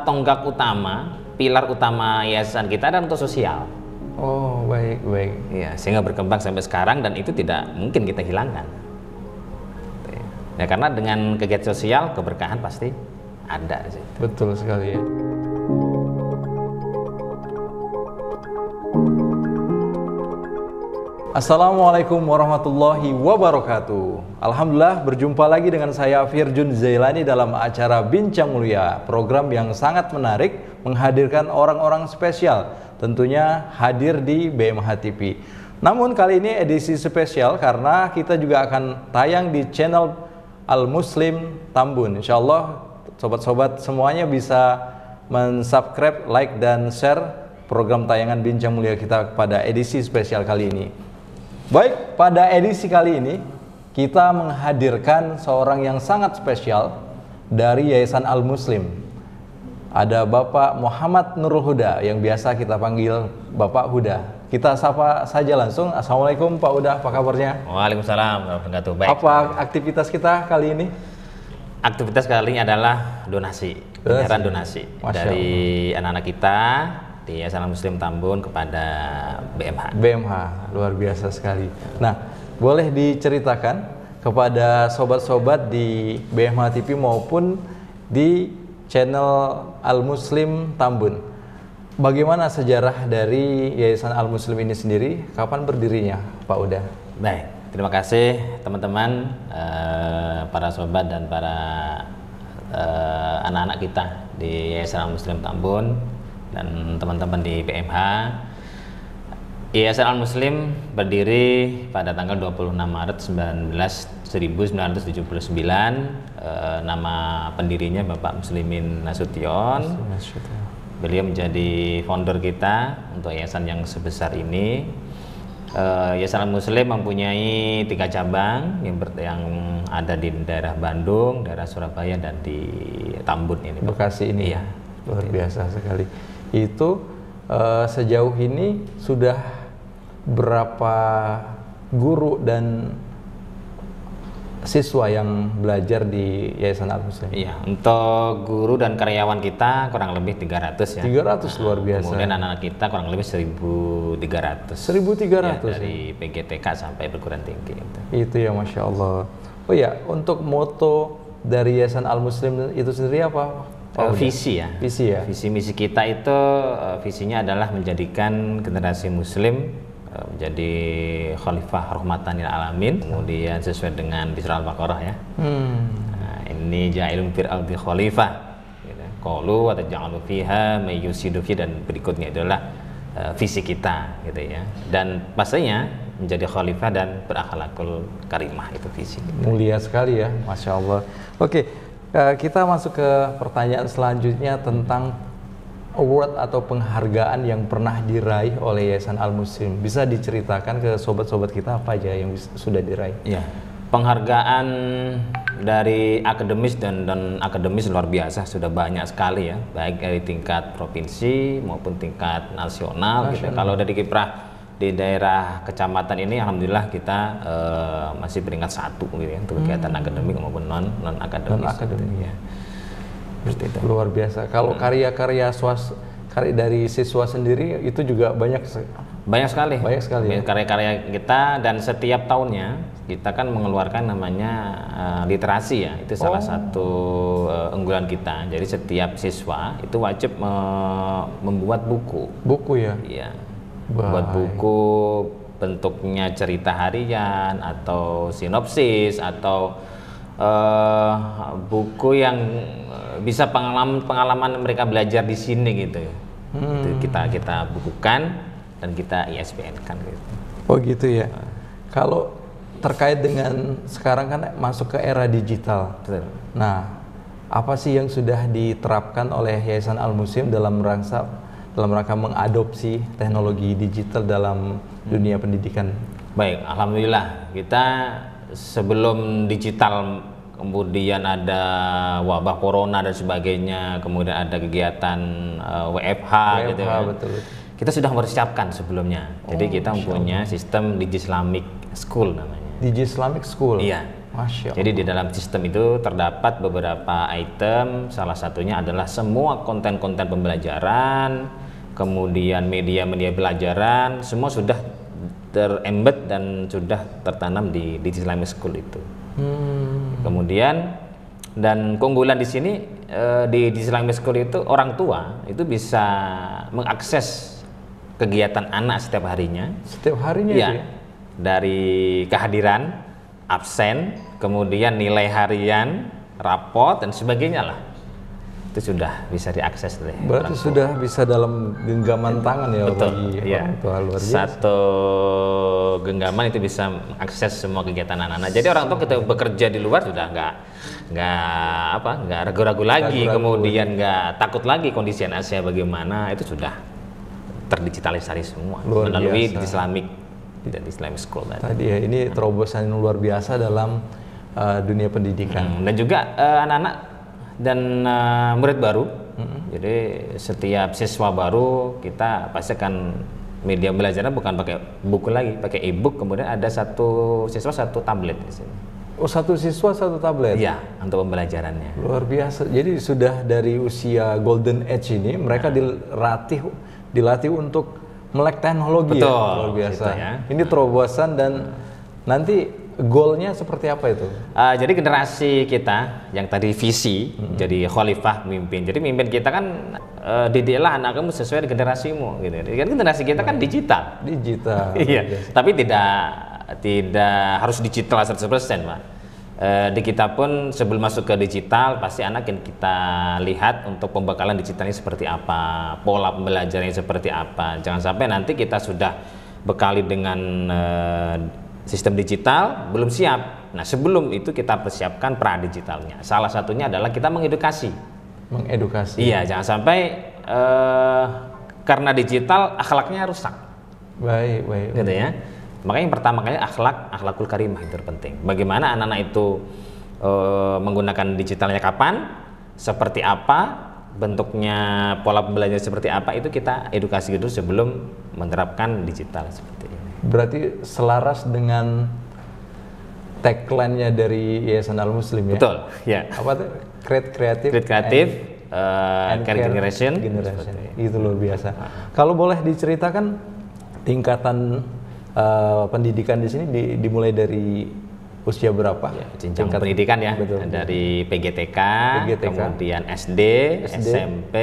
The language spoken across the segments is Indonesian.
tonggak utama, pilar utama yayasan kita adalah untuk sosial. Oh, baik, baik. Ya, sehingga berkembang sampai sekarang dan itu tidak mungkin kita hilangkan. Ya, karena dengan kegiatan sosial keberkahan pasti ada di situ. Betul sekali ya. Assalamualaikum warahmatullahi wabarakatuh. Alhamdulillah berjumpa lagi dengan saya Firjun Zailani dalam acara Bincang Mulia, program yang sangat menarik menghadirkan orang-orang spesial, tentunya hadir di BMH TV. Namun kali ini edisi spesial karena kita juga akan tayang di channel Al Muslim Tambun. Insya Allah sobat-sobat semuanya bisa mensubscribe, like, dan share program tayangan Bincang Mulia kita pada edisi spesial kali ini. Baik, pada edisi kali ini kita menghadirkan seorang yang sangat spesial dari Yayasan Al Muslim. Ada Bapak Muhammad Nurul Huda yang biasa kita panggil Bapak Huda. Kita sapa saja langsung. Assalamualaikum Pak Huda, apa kabarnya? Waalaikumsalam warahmatullahi wabarakatuh. Baik. Apa aktivitas kita kali ini? Aktivitas kali ini adalah donasi, penyerahan donasi dari anak-anak kita di Yayasan Al Muslim Tambun kepada BMH. BMH, luar biasa sekali. Nah, boleh diceritakan kepada sobat-sobat di BMH TV maupun di channel Al Muslim Tambun, bagaimana sejarah dari Yayasan Al Muslim ini sendiri, kapan berdirinya Pak Uda? Baik, terima kasih teman-teman, para sobat dan para anak-anak kita di Yayasan Al Muslim Tambun dan teman-teman di BMH. Yayasan Al Muslim berdiri pada tanggal 26 Maret 1979. Nama pendirinya Bapak Muslimin Nasution. Beliau menjadi founder kita untuk yayasan yang sebesar ini. Yayasan Al Muslim mempunyai 3 cabang yang ada di daerah Bandung, daerah Surabaya, dan di Tambun ini, Bekasi ini. Ya, luar biasa sekali. Itu sejauh ini sudah berapa guru dan siswa yang belajar di Yayasan Al Muslim? Iya, untuk guru dan karyawan kita kurang lebih 300 ya. 300, luar biasa. Kemudian anak-anak kita kurang lebih 1.300. 1.300 ya, dari PGTK sampai perguruan tinggi. Itu ya, Masya Allah. Oh ya, untuk moto dari Yayasan Al Muslim itu sendiri apa? Visi ya. Visi ya. Visi misi kita itu visinya adalah menjadikan generasi Muslim menjadi khalifah rahmatan lil alamin. Kemudian sesuai dengan di surah Al-Baqarah ya. Nah, ini ja'ilun fil ardi khalifah. Qalu wa taj'alu fiha may yusidu fi, dan berikutnya adalah visi kita gitu ya. Dan pastinya menjadi khalifah dan berakhlakul karimah, itu visi kita. Mulia sekali ya, Masya Allah. Oke. Kita masuk ke pertanyaan selanjutnya tentang award atau penghargaan yang pernah diraih oleh Yayasan Al Muslim. Bisa diceritakan ke sobat-sobat kita apa aja yang sudah diraih? Ya, penghargaan dari akademis dan akademis luar biasa sudah banyak sekali ya, baik dari tingkat provinsi maupun tingkat nasional. Gitu. Kalau dari kiprah di daerah kecamatan ini, alhamdulillah kita masih peringkat 1 gitu ya, untuk kegiatan akademik maupun non akademis. Ya. Seperti itu. Luar biasa. Kalau karya-karya dari siswa sendiri itu juga banyak sekali. Banyak sekali. Ya? Karya-karya kita, dan setiap tahunnya kita kan mengeluarkan namanya literasi ya. Itu salah satu unggulan kita. Jadi setiap siswa itu wajib membuat buku. Buku ya. Iya. Buat buku bentuknya cerita harian atau sinopsis atau buku yang bisa pengalaman mereka belajar di sini gitu. Itu kita bukukan dan kita ISBN-kan gitu. Oh gitu ya. Kalau terkait dengan sekarang kan masuk ke era digital. Betul. Nah, apa sih yang sudah diterapkan oleh Yayasan Al Muslim dalam rangka mengadopsi teknologi digital dalam dunia pendidikan? Baik, alhamdulillah kita sebelum digital, kemudian ada wabah corona dan sebagainya, kemudian ada kegiatan WFH gitu ya. Betul. Kita sudah mempersiapkan sebelumnya. Jadi kita mempunyai sistem Digi Islamic School namanya. Digi Islamic School. Iya. Masya Allah. Jadi di dalam sistem itu terdapat beberapa item, salah satunya adalah semua konten-konten pembelajaran, kemudian media-media pelajaran, semua sudah terembed dan sudah tertanam di Islamic School itu. Kemudian dan keunggulan di sini di Islamic School itu orang tua itu bisa mengakses kegiatan anak setiap harinya. Setiap harinya Ya, itu ya? dari kehadiran, absen, kemudian nilai harian, rapot dan sebagainya lah. Itu sudah bisa diakses oleh Berarti orang tua. sudah bisa dalam genggaman tangan ya Betul, bagi ya. orang tua, luar biasa. Satu genggaman itu bisa mengakses semua kegiatan anak-anak. Jadi orang tua kita bekerja di luar sudah nggak ragu-ragu lagi, kemudian nggak takut lagi kondisi anak saya bagaimana, itu sudah terdigitalisasi semua Luar melalui biasa. Islamic dan Islamic School tadi. Tadi ya, ini terobosan yang luar biasa dalam dunia pendidikan. Dan juga anak-anak dan murid baru. Jadi setiap siswa baru kita pasti akan media belajarnya bukan pakai buku lagi, pakai e-book. Kemudian ada satu siswa satu tablet di sini. Oh, satu siswa satu tablet? Iya, untuk pembelajarannya. Luar biasa. Jadi sudah dari usia golden age ini mereka dilatih untuk melek teknologi. Betul, ya? Luar biasa. gitu ya. Ini terobosan dan nanti goalnya seperti apa itu? Jadi generasi kita yang tadi visi jadi khalifah pemimpin. Jadi pemimpin kita kan didiklah anak kamu sesuai dengan generasimu gitu. Kan generasi kita kan digital. Digital. Iya, tapi tidak harus digital 100%, Pak. Di kita pun sebelum masuk ke digital pasti anak yang kita lihat untuk pembekalan digitalnya seperti apa, pola pembelajarannya seperti apa. Jangan sampai nanti kita sudah bekali dengan sistem digital belum siap. Nah, sebelum itu kita persiapkan pra-digitalnya. Salah satunya adalah kita mengedukasi. Mengedukasi. Iya, jangan sampai karena digital akhlaknya rusak. Baik. Gitu ya. Makanya yang pertama kali akhlakul karimah itu terpenting. Bagaimana anak-anak itu menggunakan digitalnya kapan, seperti apa, bentuknya, pola pembelajaran seperti apa, itu kita edukasi dulu sebelum menerapkan digital seperti ini. Berarti selaras dengan tagline-nya dari Yayasan Al Muslim ya? Betul, ya. Apa tuh? Create Creative and Care Generation. Itu luar biasa. Kalau boleh diceritakan tingkatan pendidikan di sini dimulai dari usia berapa? Ya, jenjang pendidikan ya, Betul. Dari PGTK, kemudian SD, SMP,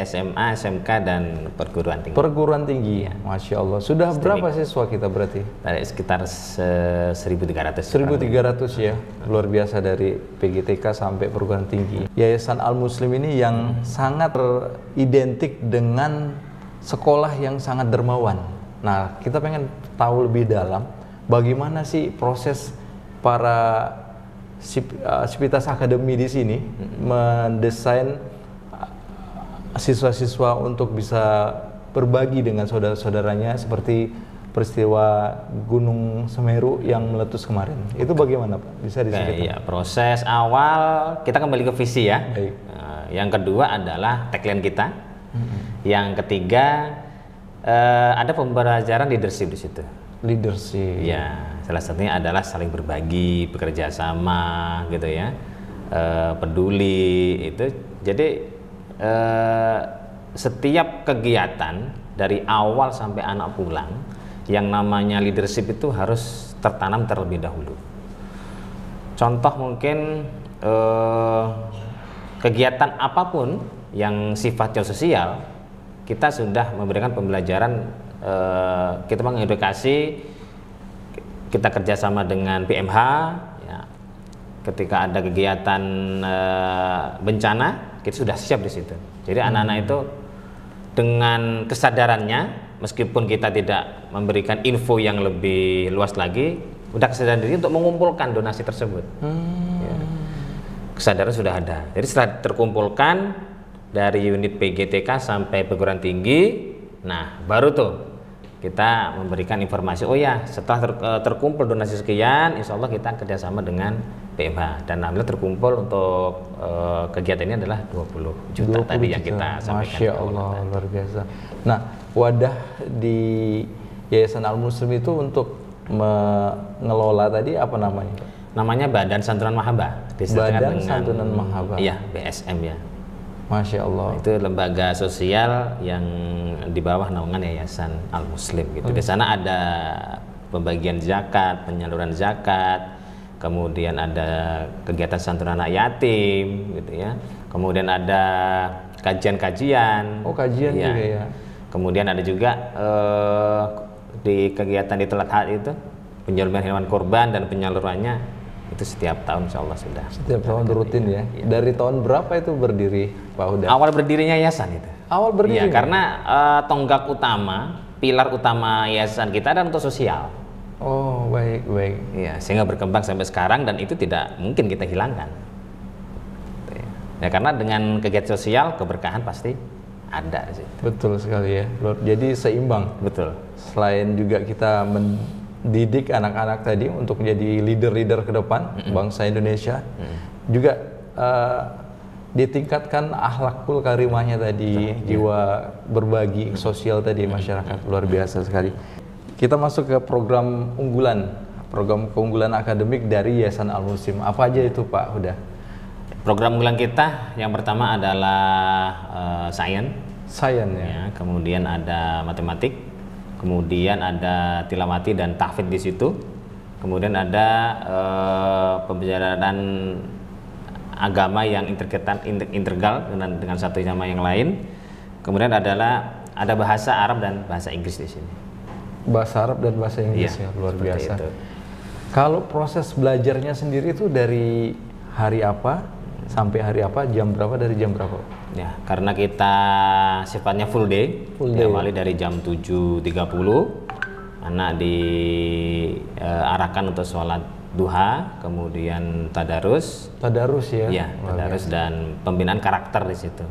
SMA, SMK dan perguruan tinggi. Perguruan tinggi, ya. Masya Allah. Sudah berapa siswa kita berarti? Dari sekitar 1.300. 1.300 ya, luar biasa dari PGTK sampai perguruan tinggi. Yayasan Al Muslim ini yang sangat identik dengan sekolah yang sangat dermawan. Nah, kita pengen tahu lebih dalam bagaimana sih proses para Sivitas Akademi di sini mendesain siswa-siswa untuk bisa berbagi dengan saudara-saudaranya seperti peristiwa Gunung Semeru yang meletus kemarin. Itu bagaimana, Pak? Bisa diceritakan? Iya, proses awal kita kembali ke visi ya. Baik. Yang kedua adalah tagline kita. Yang ketiga ada pembelajaran leadership di situ. Leadership. Ya, salah satunya adalah saling berbagi, bekerja sama, gitu ya, peduli itu. Jadi setiap kegiatan dari awal sampai anak pulang, yang namanya leadership itu harus tertanam terlebih dahulu. Contoh mungkin kegiatan apapun yang sifatnya sosial, kita sudah memberikan pembelajaran. Kita mengedukasi, kita kerjasama dengan PMH ya. Ketika ada kegiatan bencana, kita sudah siap di situ. Jadi anak-anak itu dengan kesadarannya, meskipun kita tidak memberikan info yang lebih luas lagi, udah kesadaran diri untuk mengumpulkan donasi tersebut. Ya. Kesadaran sudah ada. Jadi setelah terkumpulkan dari unit PGTK sampai perguruan tinggi, nah baru tuh kita memberikan informasi, oh ya setelah terkumpul donasi sekian, insya Allah kita kerjasama dengan PMH, dan alhamdulillah terkumpul untuk kegiatan ini adalah 20 juta tadi yang kita sampaikan. Masya Allah, luar biasa. Nah, wadah di Yayasan Al Muslim itu untuk mengelola tadi apa namanya? namanya Badan Santunan Mahaba. Badan Santunan Mahaba. Iya, BSM ya. Masya Allah. Itu lembaga sosial yang di bawah naungan Yayasan Al Muslim gitu. Di sana ada pembagian zakat, penyaluran zakat, kemudian ada kegiatan santunan anak yatim gitu ya. Kemudian ada kajian-kajian. Oh, kajian ya. juga ya. Kemudian ada juga di kegiatan di Telat Had itu penjualan hewan kurban dan penyalurannya itu setiap tahun insya Allah sudah. Setiap tahun rutin ya. Dari tahun berapa itu berdiri, Pak Huda? Awal berdirinya yayasan itu. Awal berdiri. Iya, karena tonggak utama, pilar utama yayasan kita adalah untuk sosial. Oh, baik. Iya, sehingga berkembang sampai sekarang dan itu tidak mungkin kita hilangkan. Ya, karena dengan kegiatan sosial keberkahan pasti ada di situ. Betul sekali ya. Jadi seimbang. Betul. Selain juga kita mendidik anak-anak tadi untuk menjadi leader-leader ke depan bangsa Indonesia, juga ditingkatkan akhlakul karimahnya tadi, jiwa berbagi sosial tadi masyarakat. Luar biasa sekali. Kita masuk ke program keunggulan akademik dari Yayasan Al Muslim. Apa aja itu, Pak Huda? Program unggulan kita yang pertama adalah sains ya. Kemudian ada matematik, kemudian ada tilawati dan tahfidz di situ, kemudian ada pembelajaran agama yang integral dengan satu sama yang lain, kemudian ada bahasa Arab dan bahasa Inggris di sini. Bahasa Arab dan bahasa Inggris ya, luar biasa. Itu. Kalau proses belajarnya sendiri itu dari hari apa sampai hari apa, jam berapa, dari jam berapa? Ya, karena kita sifatnya full day. Awali dari jam 7.30, anak diarahkan untuk sholat duha, kemudian tadarus ya. Ya, tadarus dan pembinaan karakter di situ.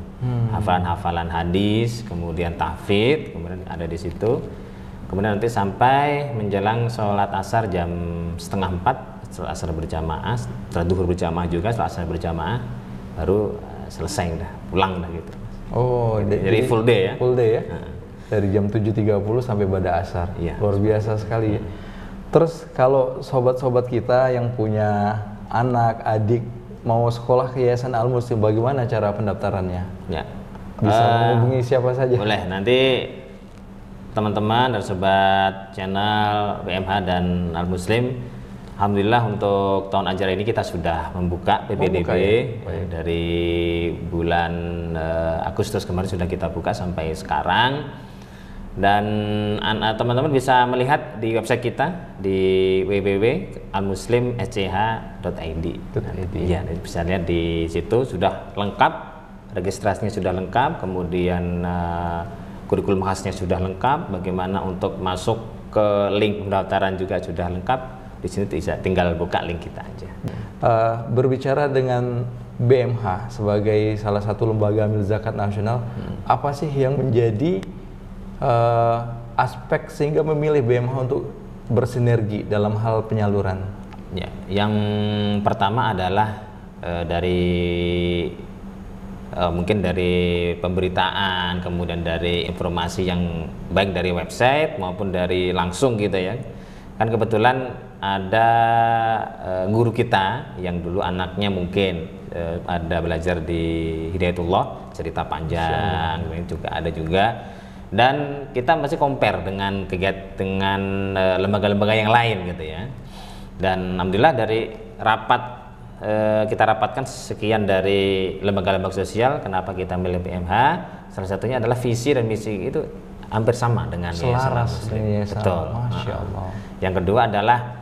Hafalan-hafalan hadis, kemudian tahfidz, kemudian ada di situ. Kemudian nanti sampai menjelang sholat asar jam 3:30, setelah asar berjamaah, setelah duhur berjamaah juga, setelah asar berjamaah baru selesai udah pulang dah gitu. Oh, jadi full day ya. Full day ya. Dari jam 7.30 sampai pada asar. Ya. Luar biasa sekali ya. Terus kalau sobat-sobat kita yang punya anak, adik mau sekolah ke Yayasan Al Muslim, bagaimana cara pendaftarannya? Ya. Bisa menghubungi siapa saja? Boleh, nanti teman-teman dan sobat channel BMH dan Al Muslim, alhamdulillah untuk tahun ajaran ini kita sudah membuka PPDB dari bulan Agustus kemarin sudah kita buka sampai sekarang, dan teman-teman bisa melihat di website kita di www.almuslim.sch.id. Ya, bisa lihat di situ sudah lengkap, registrasinya sudah lengkap, kemudian kurikulum khasnya sudah lengkap, bagaimana untuk masuk ke link pendaftaran juga sudah lengkap. Di sini bisa tinggal buka link kita aja. Berbicara dengan BMH sebagai salah satu lembaga amil zakat nasional, apa sih yang menjadi aspek sehingga memilih BMH untuk bersinergi dalam hal penyaluran? Ya, yang pertama adalah mungkin dari pemberitaan, kemudian dari informasi yang baik dari website maupun dari langsung gitu ya. Kan kebetulan ada guru kita yang dulu anaknya mungkin ada belajar di Hidayatullah, cerita panjang, juga ada juga. Dan kita masih compare dengan lembaga-lembaga yang lain gitu ya. Dan alhamdulillah dari kita rapatkan sekian dari lembaga-lembaga sosial. Kenapa kita milih BMH? Salah satunya adalah visi dan misi itu hampir sama dengan selaras. Betul. Masya Allah. Yang kedua adalah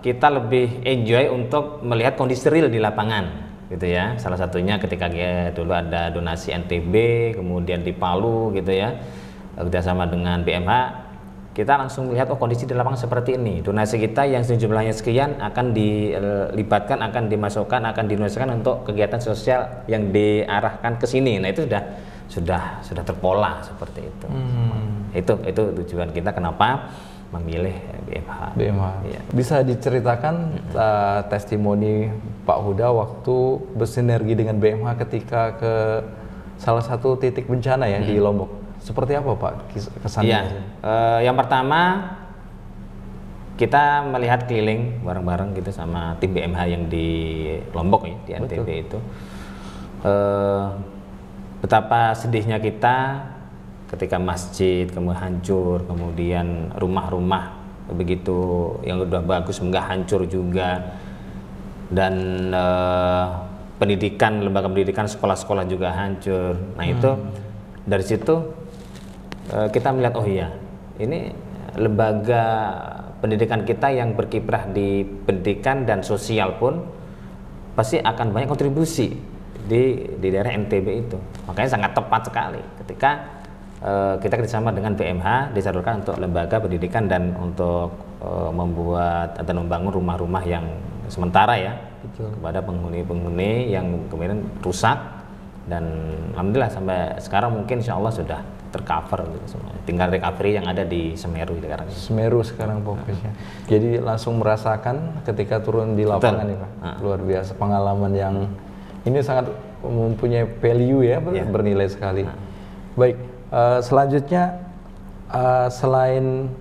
kita lebih enjoy untuk melihat kondisi real di lapangan, gitu ya. Salah satunya ketika dulu ada donasi NTB, kemudian di Palu, gitu ya. Kerjasama dengan BMH. Kita langsung melihat kondisi di lapangan seperti ini. Donasi kita yang sejumlahnya sekian akan dilibatkan, akan dimasukkan, akan dinosikan untuk kegiatan sosial yang diarahkan ke sini. Nah, itu sudah terpola seperti itu. Itu tujuan kita kenapa memilih BMH. Ya. Bisa diceritakan testimoni Pak Huda waktu bersinergi dengan BMH ketika ke salah satu titik bencana ya di Lombok. Seperti apa Pak kesannya? Ya, yang pertama kita melihat keliling bareng-bareng gitu sama tim BMH yang di Lombok ya, di NTB itu, betapa sedihnya kita ketika masjid kemudian hancur, kemudian rumah-rumah begitu yang udah bagus enggak hancur juga, dan pendidikan, lembaga pendidikan, sekolah-sekolah juga hancur. Nah itu dari situ kita melihat, oh iya, ini lembaga pendidikan kita yang berkiprah di pendidikan dan sosial pun pasti akan banyak kontribusi di daerah NTB itu. Makanya sangat tepat sekali ketika kita kerjasama dengan BMH disalurkan untuk lembaga pendidikan dan untuk membuat atau membangun rumah-rumah yang sementara ya. Betul. Kepada penghuni-penghuni yang kemudian rusak, dan alhamdulillah sampai sekarang mungkin insya Allah sudah tercover gitu semua. Tinggal recovery yang ada di Semeru sekarang. Semeru sekarang fokusnya. Jadi langsung merasakan ketika turun di lapangan ya Pak. Luar biasa pengalaman yang ini sangat mempunyai value ya, bernilai sekali. Baik, selanjutnya selain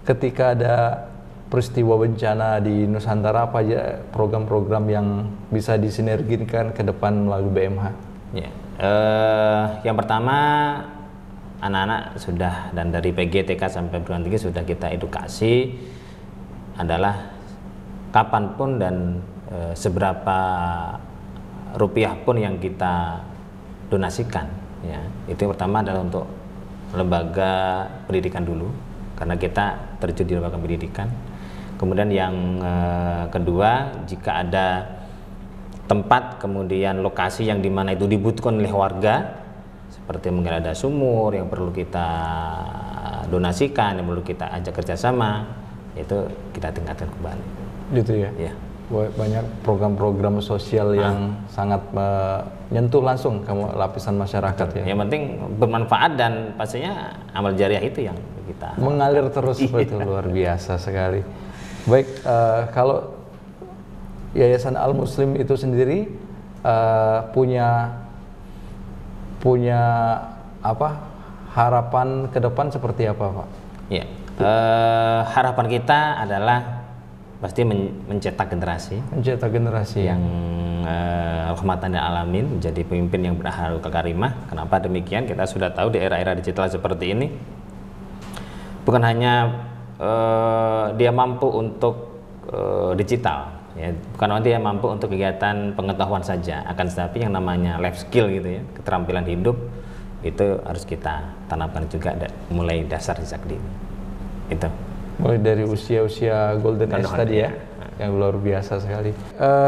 ketika ada peristiwa bencana di Nusantara, apa aja program-program yang bisa disinergikan ke depan melalui BMH? Ya, yang pertama anak-anak sudah, dan dari PG, TK sampai perguruan tinggi sudah kita edukasi adalah kapanpun dan seberapa rupiah pun yang kita donasikan, ya itu yang pertama adalah untuk lembaga pendidikan dulu, karena kita terjun di lembaga pendidikan. Kemudian yang kedua, jika ada tempat kemudian lokasi yang dimana itu dibutuhkan oleh warga, seperti mungkin ada sumur yang perlu kita donasikan, yang perlu kita ajak kerjasama, itu kita tingkatkan kembali. Gitu ya? Ya. Banyak program-program sosial yang sangat menyentuh langsung ke lapisan masyarakat ya. Yang penting bermanfaat dan pastinya amal jariah itu yang kita mengalir terus seperti itu, luar biasa sekali. Baik, kalau Yayasan Al Muslim itu sendiri punya apa harapan ke depan seperti apa Pak? Ya, harapan kita adalah pasti mencetak generasi yang rahmatan lil alamin, menjadi pemimpin yang berakhlak karimah. Kenapa demikian? Kita sudah tahu di era-era digital seperti ini bukan hanya dia mampu untuk digital, ya, bukan hanya dia mampu untuk kegiatan pengetahuan saja, akan tetapi yang namanya life skill gitu ya, keterampilan hidup itu harus kita tanamkan juga mulai dasar sejak dini. Itu mulai dari usia-usia golden age tadi ya, yang luar biasa sekali.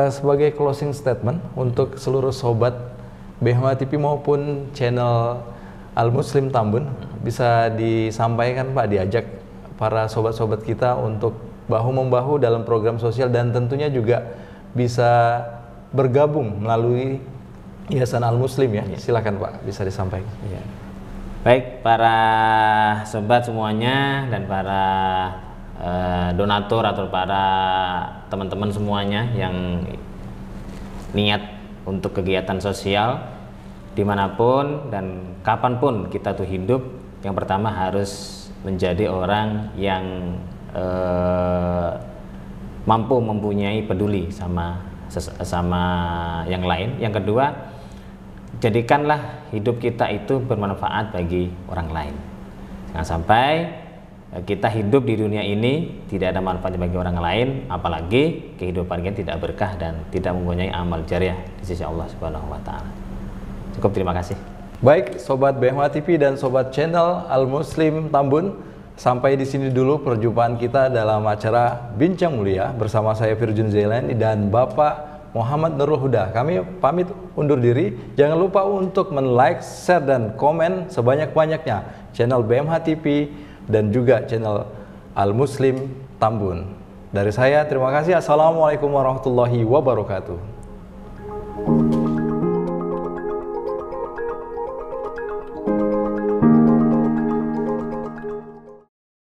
Sebagai closing statement untuk seluruh sobat BMH TV maupun channel Al Muslim Tambun, bisa disampaikan Pak, diajak para sobat-sobat kita untuk bahu-membahu dalam program sosial, dan tentunya juga bisa bergabung melalui Yayasan Al Muslim ya. Silakan Pak, bisa disampaikan. Ya. Baik, para sobat semuanya dan para donatur atau para teman-teman semuanya yang niat untuk kegiatan sosial dimanapun dan kapanpun kita tuh hidup, yang pertama harus menjadi orang yang mampu mempunyai peduli sama yang lain. Yang kedua, jadikanlah hidup kita itu bermanfaat bagi orang lain. Jangan sampai kita hidup di dunia ini tidak ada manfaatnya bagi orang lain, apalagi kehidupan kita tidak berkah dan tidak mempunyai amal jariah di sisi Allah Subhanahu wa taala. Cukup, terima kasih. Baik, sobat BMH TV dan sobat channel Al Muslim Tambun, sampai di sini dulu perjumpaan kita dalam acara Bincang Mulia bersama saya Firjun Zailani dan Bapak Muhammad Nurul Huda. Kami pamit undur diri. Jangan lupa untuk men-like, share, dan komen sebanyak-banyaknya channel BMH TV dan juga channel Al Muslim Tambun. Dari saya, terima kasih. Assalamualaikum warahmatullahi wabarakatuh.